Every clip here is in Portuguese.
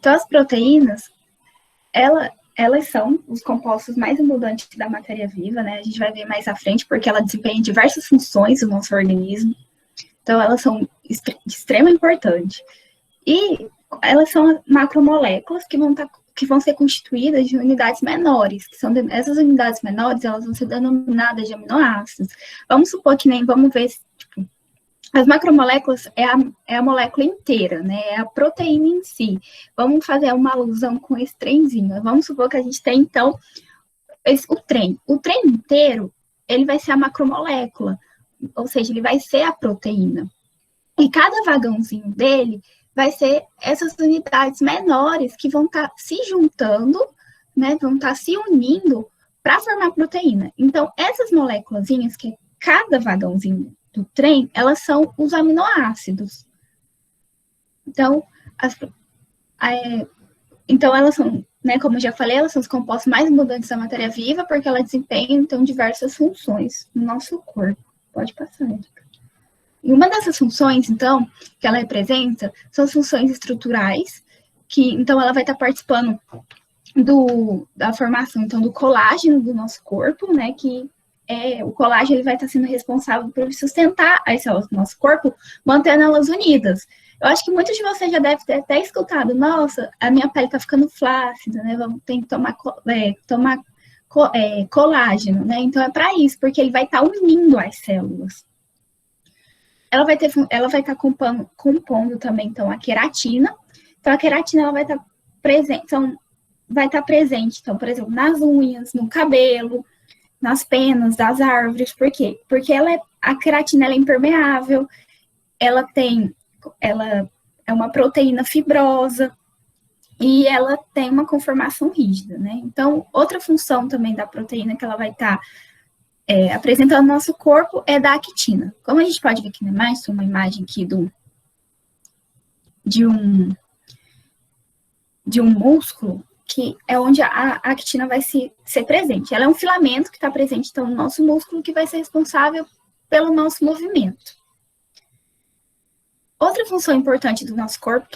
Então, as proteínas, elas são os compostos mais abundantes da matéria viva, né? A gente vai ver mais à frente, porque ela desempenha diversas funções no nosso organismo. Então, elas são de extrema importância. E elas são macromoléculas que vão ser constituídas de unidades menores, essas unidades menores, elas vão ser denominadas de aminoácidos. Vamos supor que vamos ver, tipo, as macromoléculas é a molécula inteira, né? É a proteína em si. Vamos fazer uma alusão com esse trenzinho. Vamos supor que a gente tem, então, o trem. O trem inteiro, ele vai ser a macromolécula, ou seja, ele vai ser a proteína. E cada vagãozinho dele vai ser essas unidades menores que vão estar se juntando, né? Vão estar se unindo para formar proteína. Então, essas moléculazinhas, que é cada vagãozinho do trem, elas são os aminoácidos. Então, elas são, né, como eu já falei, elas são os compostos mais abundantes da matéria viva, porque elas desempenham, então, diversas funções no nosso corpo. Pode passar, Érica. E uma dessas funções, então, que ela representa, são as funções estruturais, que, então, ela vai estar participando da formação, então, do colágeno do nosso corpo, né, que o colágeno ele vai estar sendo responsável por sustentar as células do nosso corpo, mantendo elas unidas. Eu acho que muitos de vocês já devem ter até escutado, nossa, a minha pele está ficando flácida, né? Tem que tomar colágeno, né? Então é para isso, porque ele vai estar unindo as células. Ela vai estar compondo também, então, a queratina. Então, a queratina ela vai estar presente, então, por exemplo, nas unhas, no cabelo, nas penas das árvores. Por quê? Porque a queratina ela é impermeável, ela é uma proteína fibrosa e ela tem uma conformação rígida, né? Então, outra função também da proteína que ela vai estar apresentando no nosso corpo é da actina. Como a gente pode ver aqui na imagem, tem uma imagem aqui de um músculo, que é onde a actina vai ser presente. Ela é um filamento que está presente, então, no nosso músculo, que vai ser responsável pelo nosso movimento. Outra função importante do nosso corpo,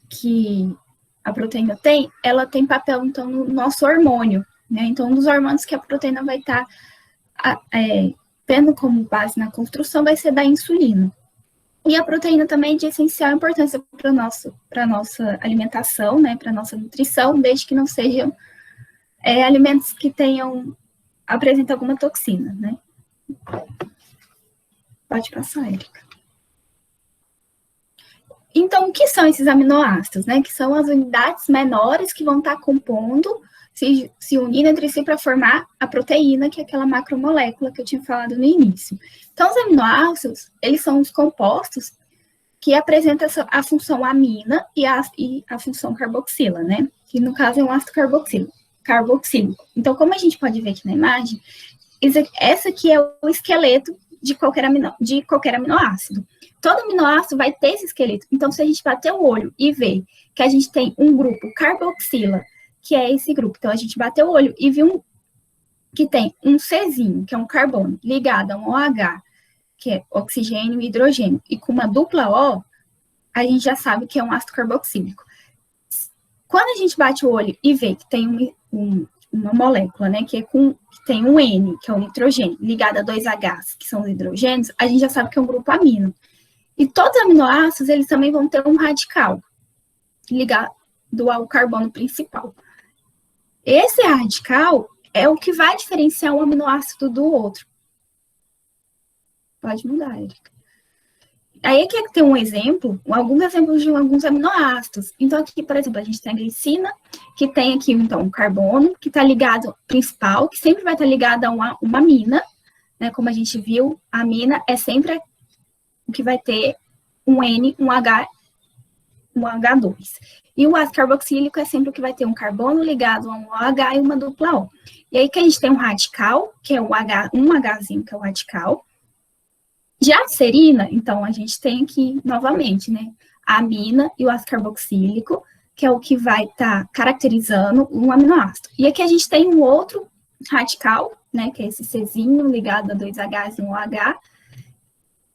que a proteína tem, ela tem papel, então, no nosso hormônio, né? Então, um dos hormônios que a proteína vai estar tendo como base na construção vai ser da insulina. E a proteína também é de essencial importância para a nossa alimentação, né, para a nossa nutrição, desde que não sejam alimentos que apresentem alguma toxina, né? Pode passar, Érica. Então, o que são esses aminoácidos, né? Que são as unidades menores que vão estar compondo, se unindo entre si para formar a proteína, que é aquela macromolécula que eu tinha falado no início. Então, os aminoácidos, eles são os compostos que apresentam a função amina e a função carboxila, né? Que no caso é um ácido carboxílico. Então, como a gente pode ver aqui na imagem, essa aqui é o esqueleto de qualquer aminoácido. Todo aminoácido vai ter esse esqueleto. Então, se a gente bater o olho e ver que a gente tem um grupo carboxila, que é esse grupo, então a gente bateu o olho e viu que tem um Czinho, que é um carbono, ligado a um OH, que é oxigênio e hidrogênio, e com uma dupla O, a gente já sabe que é um ácido carboxílico. Quando a gente bate o olho e vê que tem uma molécula, né, que tem um N, que é o nitrogênio, ligado a dois Hs, que são os hidrogênios, a gente já sabe que é um grupo amino. E todos os aminoácidos, eles também vão ter um radical ligado ao carbono principal. Esse radical é o que vai diferenciar um aminoácido do outro. Pode mudar, Érica. Aí aqui tem alguns exemplos de alguns aminoácidos. Então, aqui, por exemplo, a gente tem a glicina, que tem aqui, então, um carbono, que está ligado principal, que sempre vai estar ligado a uma amina, né? Como a gente viu, a amina é sempre o que vai ter um N, um H, um H2. E o ácido carboxílico é sempre o que vai ter um carbono ligado a um OH e uma dupla O. E aí que a gente tem um radical, que é um Hzinho, que é o radical. Já a serina, então, a gente tem aqui, novamente, né, a amina e o ácido carboxílico, que é o que vai estar caracterizando um aminoácido. E aqui a gente tem um outro radical, né, que é esse Czinho ligado a dois Hs e um OH,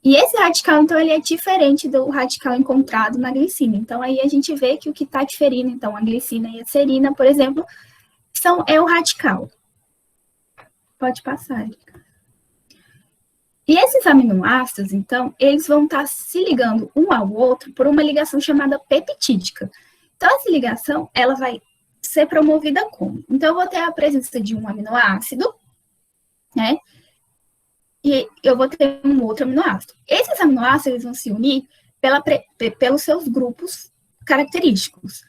E esse radical, então, ele é diferente do radical encontrado na glicina. Então, aí a gente vê que o que está diferindo, então, a glicina e a serina, por exemplo, é o radical. Pode passar. E esses aminoácidos, então, eles vão estar se ligando um ao outro por uma ligação chamada peptídica. Então, essa ligação, ela vai ser promovida como? Então, eu vou ter a presença de um aminoácido, né? E eu vou ter um outro aminoácido. Esses aminoácidos eles vão se unir pelos seus grupos característicos.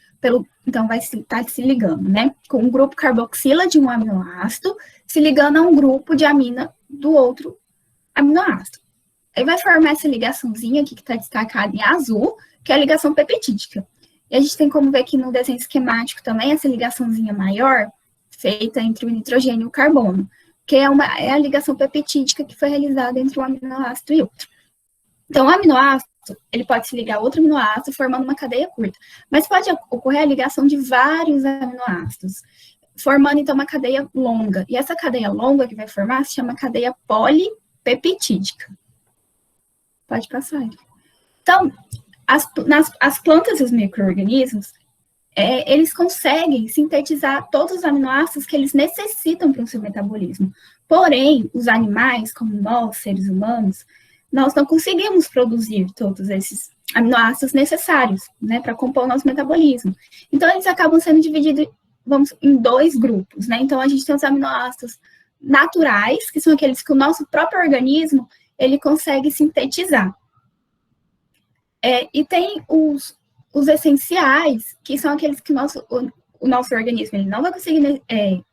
Então, vai estar se ligando, né? Com um grupo carboxila de um aminoácido, se ligando a um grupo de amina do outro aminoácido. Aí vai formar essa ligaçãozinha aqui que está destacada em azul, que é a ligação peptídica. E a gente tem como ver aqui no desenho esquemático também essa ligaçãozinha maior, feita entre o nitrogênio e o carbono, que é a ligação peptídica que foi realizada entre um aminoácido e outro. Então, o aminoácido, ele pode se ligar a outro aminoácido formando uma cadeia curta, mas pode ocorrer a ligação de vários aminoácidos, formando, então, uma cadeia longa. E essa cadeia longa que vai formar se chama cadeia polipeptídica. Pode passar. Então, as plantas e os micro-organismos, eles conseguem sintetizar todos os aminoácidos que eles necessitam para o seu metabolismo. Porém, os animais, como nós, seres humanos, nós não conseguimos produzir todos esses aminoácidos necessários, né, para compor o nosso metabolismo. Então, eles acabam sendo divididos, em dois grupos, né? Então, a gente tem os aminoácidos naturais, que são aqueles que o nosso próprio organismo, ele consegue sintetizar. E tem os essenciais, que são aqueles que o nosso organismo ele não vai conseguir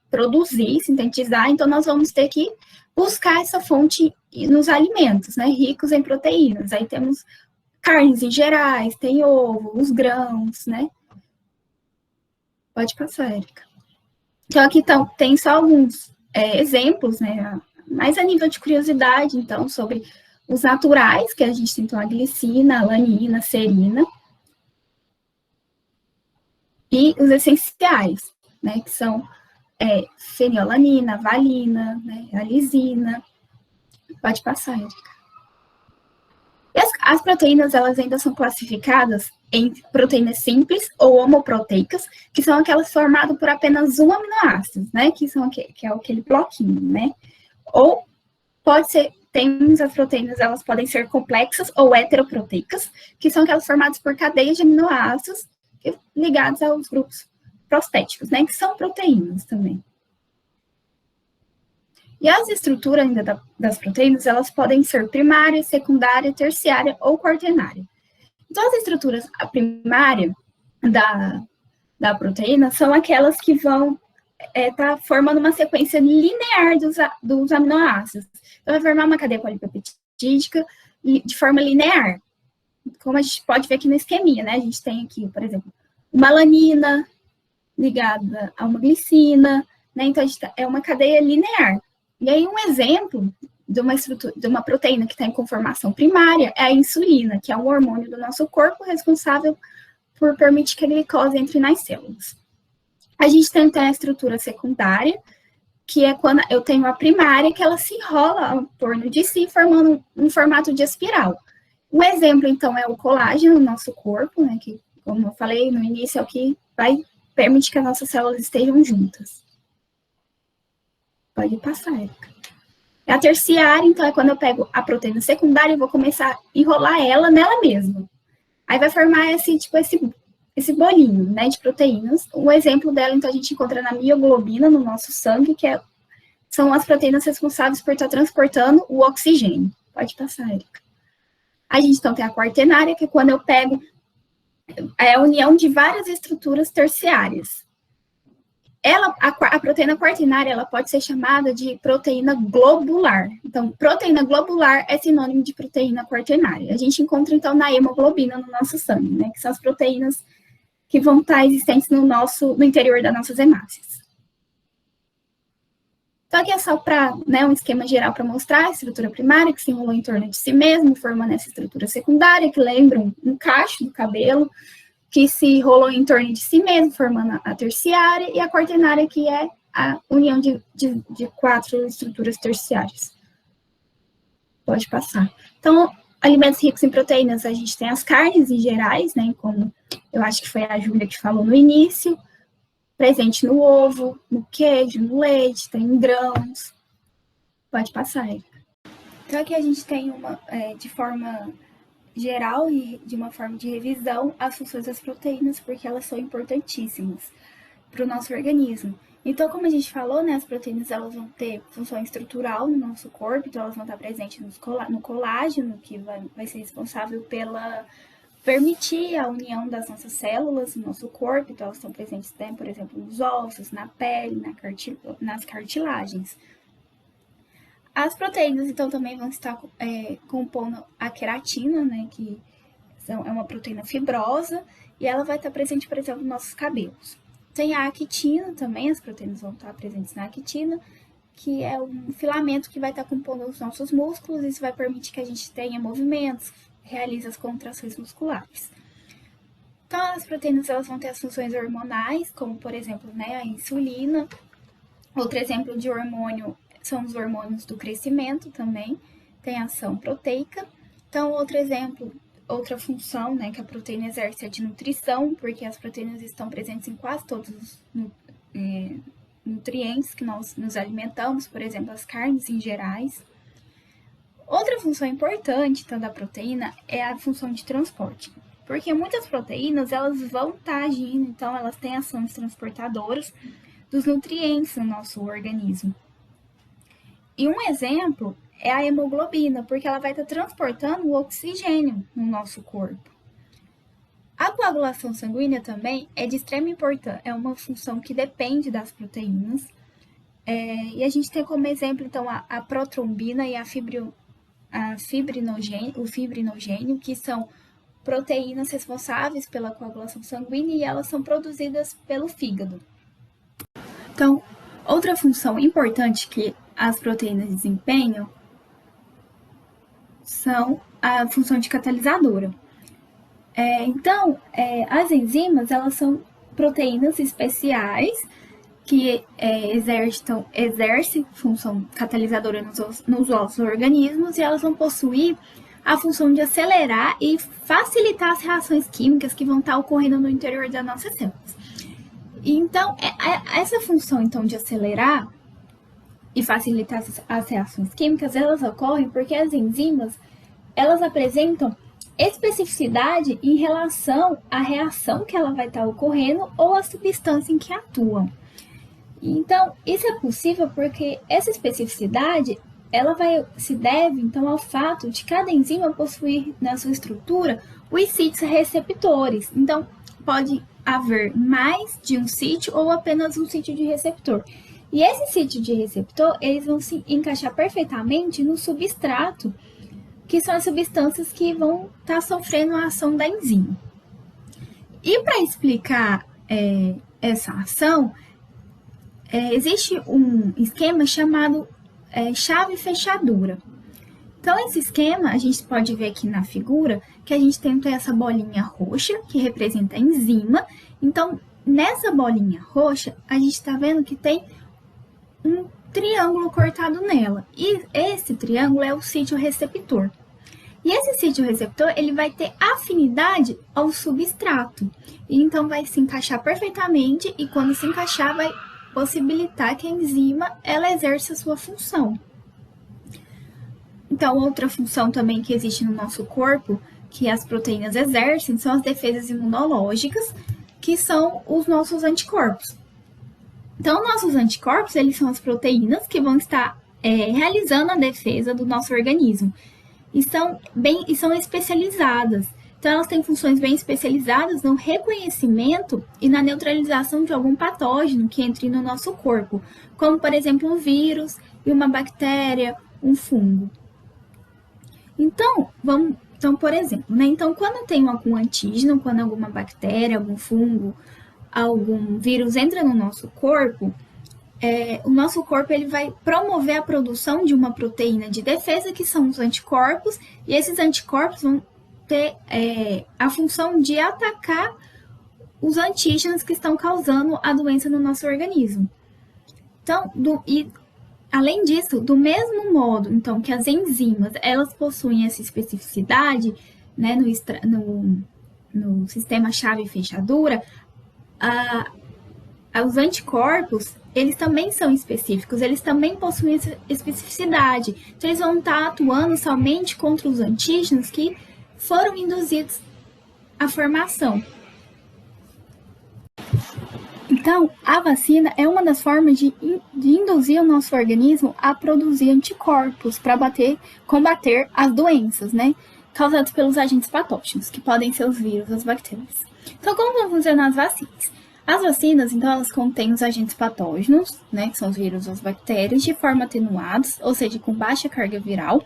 produzir, sintetizar, então nós vamos ter que buscar essa fonte nos alimentos, né, ricos em proteínas. Aí temos carnes em gerais, tem ovo, os grãos, né? Pode passar, Érica. Então, aqui tem só alguns exemplos, né, mais a nível de curiosidade, então, sobre os naturais, que a gente tem, então, a glicina, a alanina, a serina, e os essenciais, né, que são fenilalanina, valina, né, a lisina. Pode passar, Erika. E as proteínas, elas ainda são classificadas em proteínas simples ou homoproteicas, que são aquelas formadas por apenas um aminoácido, né, que é aquele bloquinho, né, ou pode ser, as proteínas, elas podem ser complexas ou heteroproteicas, que são aquelas formadas por cadeias de aminoácidos ligados aos grupos prostéticos, né, que são proteínas também. E as estruturas ainda das proteínas, elas podem ser primária, secundária, terciária ou quaternária. Então, as estruturas, a primária da proteína são aquelas que vão estar formando uma sequência linear dos aminoácidos. Então, vai formar uma cadeia polipeptídica de forma linear. Como a gente pode ver aqui no esqueminha, né? A gente tem aqui, por exemplo, uma alanina ligada a uma glicina, né? Então, é uma cadeia linear. E aí, um exemplo de uma proteína que está em conformação primária é a insulina, que é um hormônio do nosso corpo responsável por permitir que a glicose entre nas células. A gente tem, então, a estrutura secundária, que é quando eu tenho a primária, que ela se enrola em torno de si, formando um formato de espiral. Um exemplo, então, é o colágeno no nosso corpo, né, que, como eu falei no início, é o que vai permitir que as nossas células estejam juntas. Pode passar, Erika. A terciária, então, é quando eu pego a proteína secundária e vou começar a enrolar ela nela mesma. Aí vai formar esse bolinho, né, de proteínas. Um exemplo dela, então, a gente encontra na mioglobina, no nosso sangue, que são as proteínas responsáveis por estar transportando o oxigênio. Pode passar, Erika. A gente, então, tem a quaternária, que é quando eu pego a união de várias estruturas terciárias. A proteína quaternária, ela pode ser chamada de proteína globular. Então, proteína globular é sinônimo de proteína quaternária. A gente encontra, então, na hemoglobina, no nosso sangue, né, que são as proteínas que vão estar existentes no interior das nossas hemácias. Então, aqui é só para, né, um esquema geral para mostrar a estrutura primária, que se enrolou em torno de si mesmo, formando essa estrutura secundária, que lembra um cacho do cabelo, que se enrolou em torno de si mesmo, formando a terciária, e a quaternária, que é a união de 4 estruturas terciárias. Pode passar. Então, alimentos ricos em proteínas, a gente tem as carnes em gerais, né, como eu acho que foi a Júlia que falou no início, presente no ovo, no queijo, no leite, tem em grãos. Pode passar, Erika. Então, aqui a gente tem de forma geral e de uma forma de revisão, as funções das proteínas, porque elas são importantíssimas para o nosso organismo. Então, como a gente falou, né, as proteínas elas vão ter função estrutural no nosso corpo, então elas vão estar presentes no colágeno, que vai ser responsável pela permitir a união das nossas células no nosso corpo, então elas estão presentes, né, por exemplo, nos ossos, na pele, nas cartilagens. As proteínas, então, também vão estar compondo a queratina, né, que é uma proteína fibrosa, e ela vai estar presente, por exemplo, nos nossos cabelos. Tem a actina também, as proteínas vão estar presentes na actina, que é um filamento que vai estar compondo os nossos músculos, e isso vai permitir que a gente tenha movimentos, realize as contrações musculares. Então, as proteínas elas vão ter as funções hormonais, como, por exemplo, né, a insulina. Outro exemplo de hormônio são os hormônios do crescimento também, tem ação proteica. Então, outro exemplo, outra função, né, que a proteína exerce é de nutrição, porque as proteínas estão presentes em quase todos os nutrientes que nós nos alimentamos, por exemplo, as carnes em gerais. Outra função importante, então, da proteína é a função de transporte, porque muitas proteínas, elas vão estar agindo, então, elas têm ações transportadoras dos nutrientes no nosso organismo. E um exemplo é a hemoglobina, porque ela vai estar transportando o oxigênio no nosso corpo. A coagulação sanguínea também é de extrema importância, é uma função que depende das proteínas. E a gente tem como exemplo, então, a protrombina e o fibrinogênio, que são proteínas responsáveis pela coagulação sanguínea e elas são produzidas pelo fígado. Então, outra função importante que as proteínas desempenham são a função de catalisadora. As enzimas, elas são proteínas especiais que exercem função catalisadora nos nossos organismos e elas vão possuir a função de acelerar e facilitar as reações químicas que vão estar ocorrendo no interior das nossas células. Então, essa função então, de acelerar e facilitar as reações químicas, elas ocorrem porque as enzimas, elas apresentam especificidade em relação à reação que ela vai estar ocorrendo ou à substância em que atuam. Então, isso é possível porque essa especificidade, ela se deve, então, ao fato de cada enzima possuir na sua estrutura os sítios receptores. Então, pode haver mais de um sítio ou apenas um sítio de receptor. E esse sítio de receptor, eles vão se encaixar perfeitamente no substrato, que são as substâncias que vão estar sofrendo a ação da enzima. E para explicar essa ação, existe um esquema chamado chave fechadura. Então, esse esquema, a gente pode ver aqui na figura, que a gente tem essa bolinha roxa, que representa a enzima. Então, nessa bolinha roxa, a gente está vendo que tem um triângulo cortado nela. E esse triângulo é o sítio receptor. E esse sítio receptor, ele vai ter afinidade ao substrato. E então, vai se encaixar perfeitamente e quando se encaixar, vai possibilitar que a enzima ela exerça a sua função. Então, outra função também que existe no nosso corpo, que as proteínas exercem, são as defesas imunológicas, que são os nossos anticorpos. Então, nossos anticorpos, eles são as proteínas que vão estar realizando a defesa do nosso organismo. E são especializadas. Então, elas têm funções bem especializadas no reconhecimento e na neutralização de algum patógeno que entre no nosso corpo, como, por exemplo, um vírus e uma bactéria, um fungo. Então, por exemplo, né? Então, quando tem algum antígeno, quando alguma bactéria, algum fungo, algum vírus entra no nosso corpo, o nosso corpo ele vai promover a produção de uma proteína de defesa, que são os anticorpos, e esses anticorpos vão ter a função de atacar os antígenos que estão causando a doença no nosso organismo. Então, Além disso, do mesmo modo, então, que as enzimas, elas possuem essa especificidade, né, no sistema chave-fechadura, os anticorpos, eles também são específicos, eles também possuem essa especificidade. Então, eles vão estar atuando somente contra os antígenos que foram induzidos à formação. Então, a vacina é uma das formas de induzir o nosso organismo a produzir anticorpos para combater as doenças, né? Causadas pelos agentes patógenos, que podem ser os vírus, as bactérias. Então, como vão funcionar as vacinas? As vacinas, então, elas contêm os agentes patógenos, né, que são os vírus ou as bactérias, de forma atenuados, ou seja, com baixa carga viral,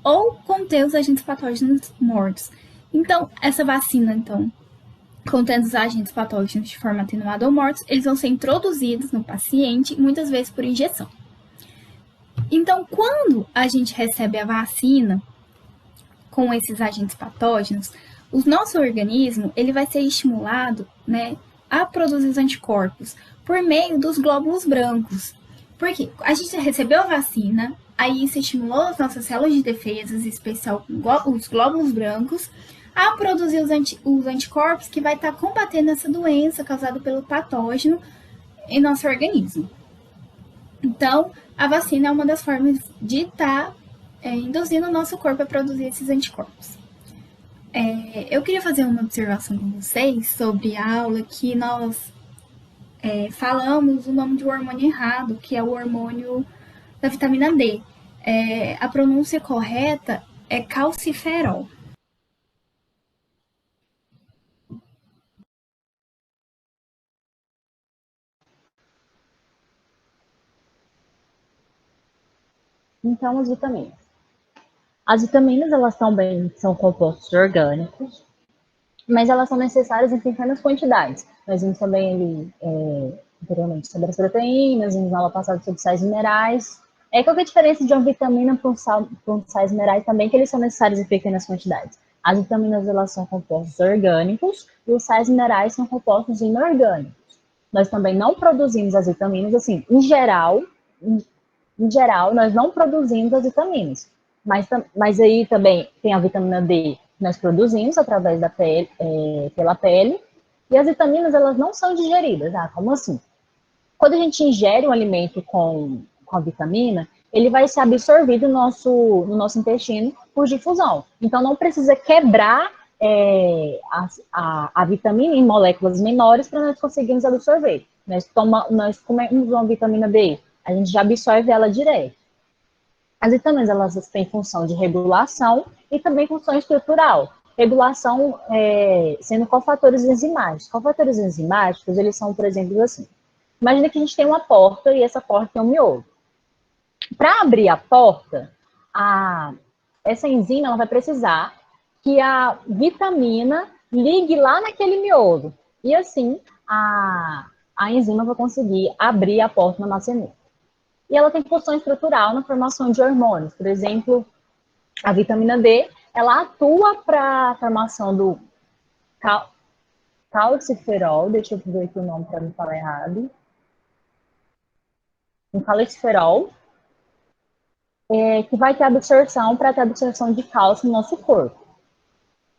ou contém os agentes patógenos mortos. Então, essa vacina, então, contendo os agentes patógenos de forma atenuada ou mortos, eles vão ser introduzidos no paciente, muitas vezes por injeção. Então, quando a gente recebe a vacina com esses agentes patógenos, o nosso organismo ele vai ser estimulado, né, a produzir os anticorpos por meio dos glóbulos brancos. Porque a gente recebeu a vacina, aí se estimulou as nossas células de defesa, em especial os glóbulos brancos, a produzir os anticorpos que vai estar combatendo essa doença causada pelo patógeno em nosso organismo. Então, a vacina é uma das formas de estar induzindo o nosso corpo a produzir esses anticorpos. Eu queria fazer uma observação com vocês sobre a aula que nós falamos o nome de um hormônio errado, que é o hormônio da vitamina D. A pronúncia correta é calciferol. Então, as vitaminas. As vitaminas, elas também são compostos orgânicos, mas elas são necessárias em pequenas quantidades. Nós vimos também ali, anteriormente, sobre as proteínas, vimos na aula passada sobre sais minerais. Qual que é a diferença de uma vitamina para um sais minerais também, que eles são necessários em pequenas quantidades? As vitaminas, elas são compostos orgânicos e os sais minerais são compostos inorgânicos. Nós também não produzimos as vitaminas, assim, em geral, nós não produzimos as vitaminas. Mas aí também tem a vitamina D que nós produzimos através da pele, pela pele, e as vitaminas, elas não são digeridas. Como assim? Quando a gente ingere um alimento com a vitamina, ele vai ser absorvido no nosso intestino por difusão. Então, não precisa quebrar a vitamina em moléculas menores para nós conseguirmos absorver. Nós comemos uma vitamina D, a gente já absorve ela direto. As vitaminas, elas têm função de regulação e também função estrutural. Regulação sendo cofatores enzimáticos. Cofatores enzimáticos, eles são, por exemplo, assim. Imagina que a gente tem uma porta e essa porta tem um miolo. Para abrir a porta, essa enzima ela vai precisar que a vitamina ligue lá naquele miolo. E assim, a enzima vai conseguir abrir a porta na maçaneta. E ela tem função estrutural na formação de hormônios. Por exemplo, a vitamina D, ela atua para a formação do calciferol, deixa eu ver aqui o nome para não falar errado. Um calciferol, que vai ter absorção para ter absorção de cálcio no nosso corpo.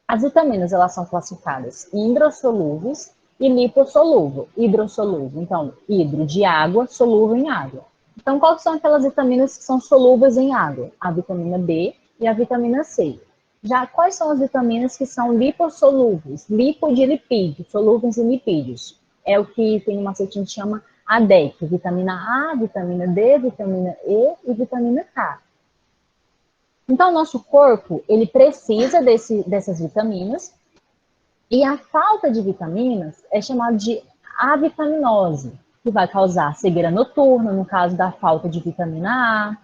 As vitaminas, elas são classificadas em hidrossolúveis e lipossolúvel. Hidrossolúvel, então, hidro de água, solúvel em água. Então, quais são aquelas vitaminas que são solúveis em água? A vitamina D e a vitamina C. Já quais são as vitaminas que são lipossolúveis? Lipo de lipídios, solúveis em lipídios. É o que tem uma que a gente chama ADEC, vitamina A, vitamina D, vitamina E e vitamina K. Então, o nosso corpo, ele precisa dessas vitaminas, e a falta de vitaminas é chamada de avitaminose, que vai causar cegueira noturna, no caso da falta de vitamina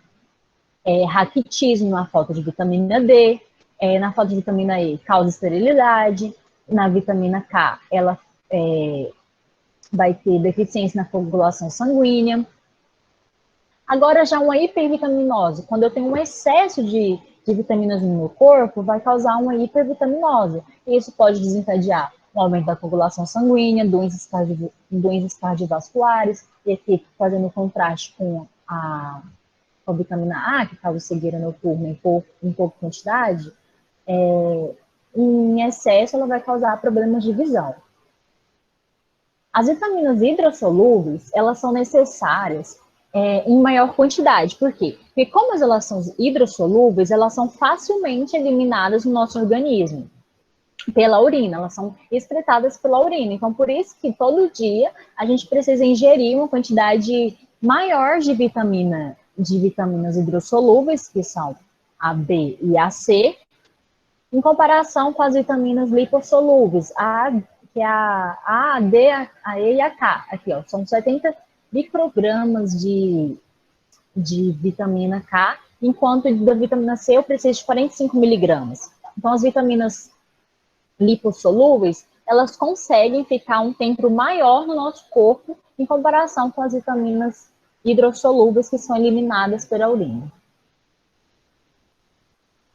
A, raquitismo na falta de vitamina D, na falta de vitamina E, causa esterilidade, na vitamina K, ela vai ter deficiência na coagulação sanguínea. Agora, já uma hipervitaminose, quando eu tenho um excesso de vitaminas no meu corpo, vai causar uma hipervitaminose. E isso pode desencadear um aumento da coagulação sanguínea, doenças cardiovasculares, e aqui fazendo contraste com com a vitamina A, que causa cegueira noturna em pouca quantidade, em excesso ela vai causar problemas de visão. As vitaminas hidrossolúveis, elas são necessárias em maior quantidade. Por quê? Porque como elas são hidrossolúveis, elas são facilmente eliminadas no nosso organismo pela urina, elas são excretadas pela urina. Então, por isso que todo dia a gente precisa ingerir uma quantidade maior de vitaminas hidrossolúveis, que são a B e a C, em comparação com as vitaminas lipossolúveis, que é a D, a E e a K. Aqui, ó, são 70 microgramas de vitamina K, enquanto da vitamina C eu preciso de 45 miligramas. Então, as vitaminas lipossolúveis, elas conseguem ficar um tempo maior no nosso corpo em comparação com as vitaminas hidrossolúveis que são eliminadas pela urina.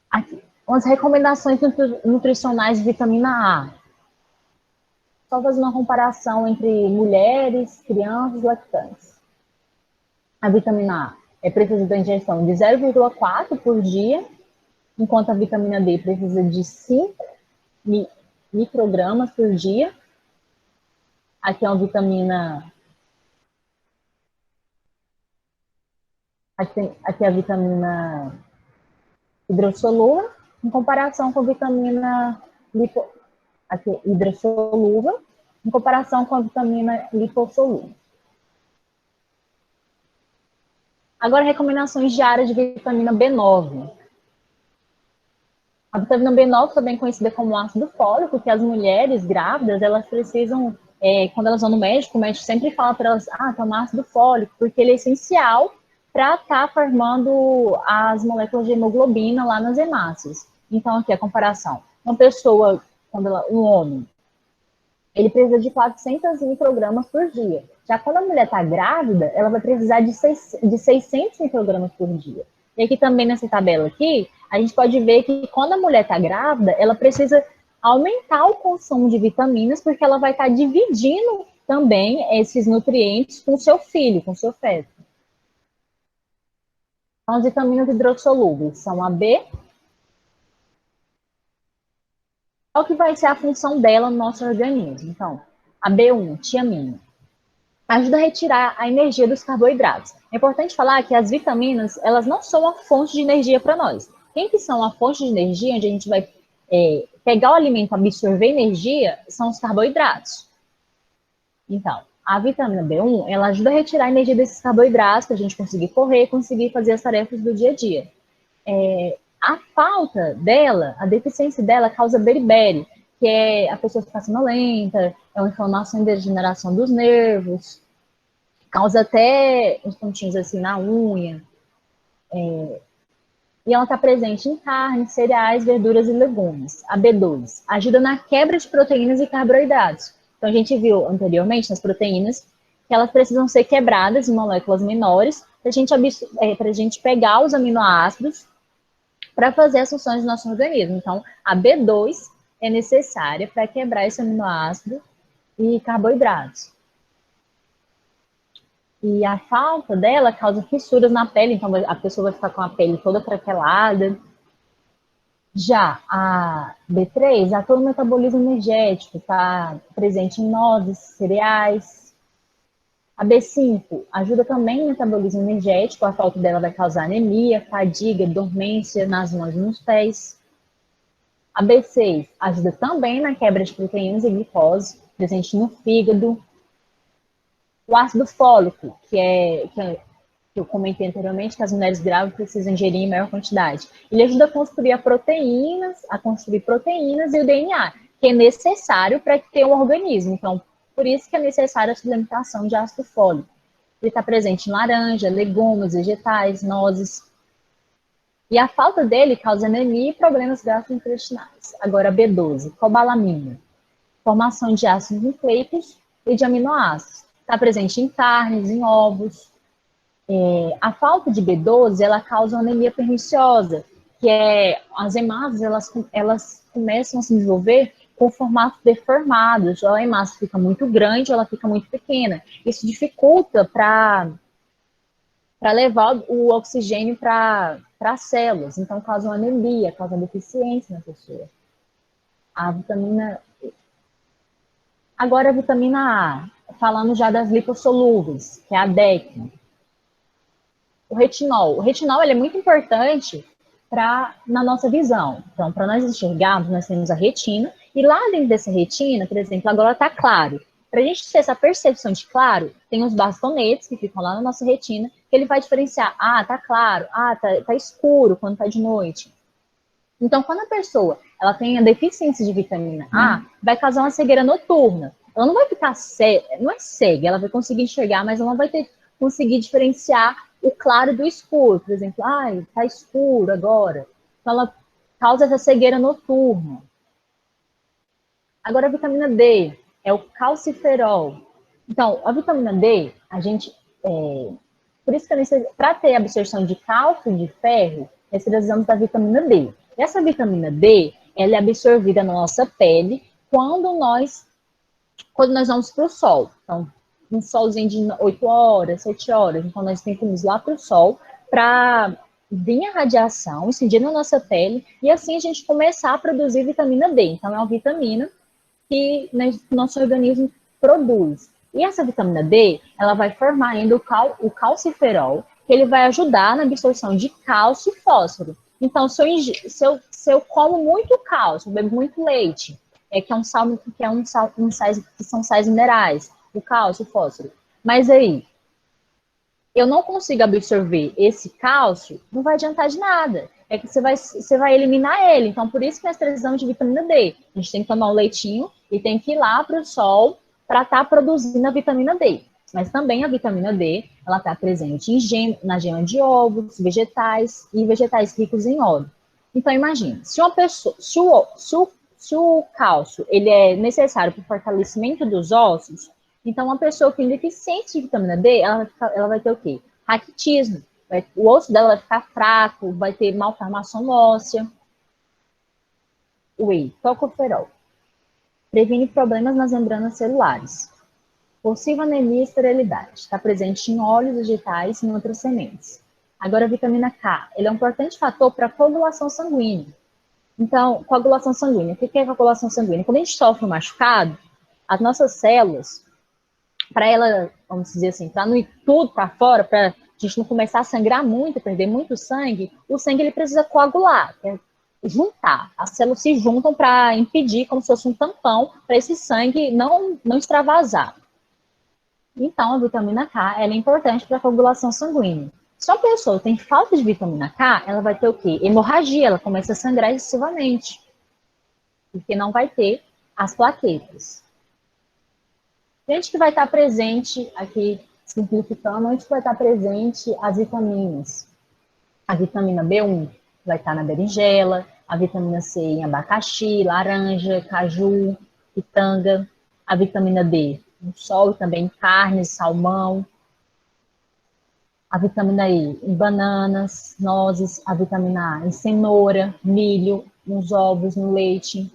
Aqui, umas recomendações nutricionais de vitamina A. Só fazer uma comparação entre mulheres, crianças e lactantes. A vitamina A precisa da ingestão de 0,4 por dia, enquanto a vitamina D precisa de 5 microgramas por dia. Aqui é uma vitamina... Aqui é a vitamina hidrossolúvel, em comparação com a vitamina hidrossolúvel, em comparação com a vitamina lipossolúvel. Agora, recomendações diárias de vitamina B9. A vitamina B9, também conhecida como ácido fólico, que as mulheres grávidas, elas precisam, quando elas vão no médico, o médico sempre fala para elas, toma ácido fólico, porque ele é essencial para estar formando as moléculas de hemoglobina lá nas hemácias. Então, aqui a comparação. Uma pessoa, um homem, ele precisa de 400 microgramas por dia. Já quando a mulher está grávida, ela vai precisar de 600 microgramas por dia. E aqui também nessa tabela aqui, a gente pode ver que quando a mulher está grávida, ela precisa aumentar o consumo de vitaminas, porque ela vai estar dividindo também esses nutrientes com o seu filho, com o seu feto. Então, as vitaminas hidrossolúveis são a B. Qual que vai ser a função dela no nosso organismo? Então, a B1, tiamina, ajuda a retirar a energia dos carboidratos. É importante falar que as vitaminas, elas não são a fonte de energia para nós. Quem que são a fonte de energia, onde a gente vai pegar o alimento, absorver energia, são os carboidratos. Então, a vitamina B1, ela ajuda a retirar a energia desses carboidratos, para a gente conseguir correr, conseguir fazer as tarefas do dia a dia. A falta dela, a deficiência dela, causa beriberi, que é a pessoa ficar sonolenta, é uma inflamação e degeneração dos nervos, causa até uns pontinhos assim na unha. E ela está presente em carnes, cereais, verduras e legumes. A B2 ajuda na quebra de proteínas e carboidratos. Então, a gente viu anteriormente nas proteínas que elas precisam ser quebradas em moléculas menores para a gente pegar os aminoácidos para fazer as funções do nosso organismo. Então, a B2 é necessária para quebrar esse aminoácido e carboidratos. E a falta dela causa fissuras na pele, então a pessoa vai ficar com a pele toda craquelada. Já a B3 atua no metabolismo energético, está presente em nozes, cereais. A B5 ajuda também no metabolismo energético, a falta dela vai causar anemia, fadiga, dormência nas mãos e nos pés. A B6 ajuda também na quebra de proteínas e glicose, presente no fígado. O ácido fólico, que eu comentei anteriormente, que as mulheres grávidas precisam ingerir em maior quantidade. Ele ajuda a construir proteínas e o DNA, que é necessário para ter um organismo. Então, por isso que é necessária a suplementação de ácido fólico. Ele está presente em laranja, legumes, vegetais, nozes. E a falta dele causa anemia e problemas gastrointestinais. Agora, B12, cobalamina, formação de ácidos nucleicos e de aminoácidos. Está presente em carnes, em ovos. A falta de B12, ela causa uma anemia perniciosa, que as hemácias, elas começam a se desenvolver com formatos deformados. Ou a hemácia fica muito grande ou ela fica muito pequena. Isso dificulta para para levar o oxigênio para as células. Então, causa uma anemia, causa deficiência na pessoa. A vitamina... Agora, a vitamina A, falando já das lipossolúveis, que é a DEC. O retinol ele é muito importante na nossa visão. Então, para nós enxergarmos, nós temos a retina, e lá dentro dessa retina, por exemplo, agora está claro. Para a gente ter essa percepção de claro, tem os bastonetes que ficam lá na nossa retina, que ele vai diferenciar, tá claro, tá escuro quando tá de noite. Então, quando a pessoa ela tem a deficiência de vitamina A, vai causar uma cegueira noturna. Ela não vai ficar cega, não é cega, ela vai conseguir enxergar, mas ela não vai conseguir diferenciar o claro do escuro. Por exemplo, tá escuro agora. Então, ela causa essa cegueira noturna. Agora, a vitamina D é o calciferol. Então, a vitamina D, por isso que para ter absorção de cálcio e de ferro, nós precisamos da vitamina D. E essa vitamina D, ela é absorvida na nossa pele quando nós vamos para o sol. Então, um solzinho de 8 horas, 7 horas, então nós temos que ir lá para o sol para vir a radiação, incidir na nossa pele, e assim a gente começar a produzir vitamina D. Então, é uma vitamina que nosso organismo produz. E essa vitamina D, ela vai formar ainda o calciferol, que ele vai ajudar na absorção de cálcio e fósforo. Então, se eu como muito cálcio, bebo muito leite, que são sais minerais, o cálcio e o fósforo. Mas aí, eu não consigo absorver esse cálcio, não vai adiantar de nada. É que você vai eliminar ele. Então, por isso que nós precisamos de vitamina D. A gente tem que tomar um leitinho e tem que ir lá para o sol para estar produzindo a vitamina D. Mas também a vitamina D, ela está presente na gema de ovos, vegetais e vegetais ricos em óleo. Então, imagina, se o cálcio ele é necessário para o fortalecimento dos ossos, então uma pessoa que tem deficiência de vitamina D, ela vai ter o quê? Raquitismo. O osso dela vai ficar fraco, vai ter malformação óssea. Whey, tocoferol. Previne problemas nas membranas celulares. Possível anemia e esterilidade. Está presente em óleos vegetais e em outras sementes. Agora, a vitamina K. Ele é um importante fator para a coagulação sanguínea. Então, coagulação sanguínea. O que é coagulação sanguínea? Quando a gente sofre um machucado, as nossas células, para ela, vamos dizer assim, para não ir tudo para fora, para a gente não começar a sangrar muito, perder muito sangue, o sangue ele precisa coagular, que é juntar. As células se juntam para impedir, como se fosse um tampão, para esse sangue não extravasar. Então, a vitamina K ela é importante para a coagulação sanguínea. Se uma pessoa tem falta de vitamina K, ela vai ter o quê? Hemorragia, ela começa a sangrar excessivamente. Porque não vai ter as plaquetas. Gente que vai estar presente aqui, simplificando, onde vai estar presente as vitaminas. A vitamina B1 vai estar na berinjela, a vitamina C em abacaxi, laranja, caju, pitanga, a vitamina D no sol, também carne, salmão, a vitamina E em bananas, nozes, a vitamina A em cenoura, milho, nos ovos, no leite.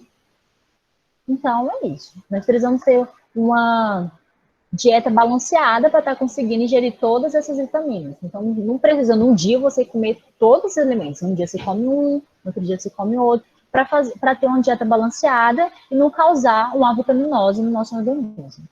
Então, é isso. Nós precisamos ter uma dieta balanceada para estar conseguindo ingerir todas essas vitaminas. Então, não precisa num dia você comer todos os elementos. Um dia você come um, no outro dia você come outro, para ter uma dieta balanceada e não causar uma avitaminose no nosso organismo.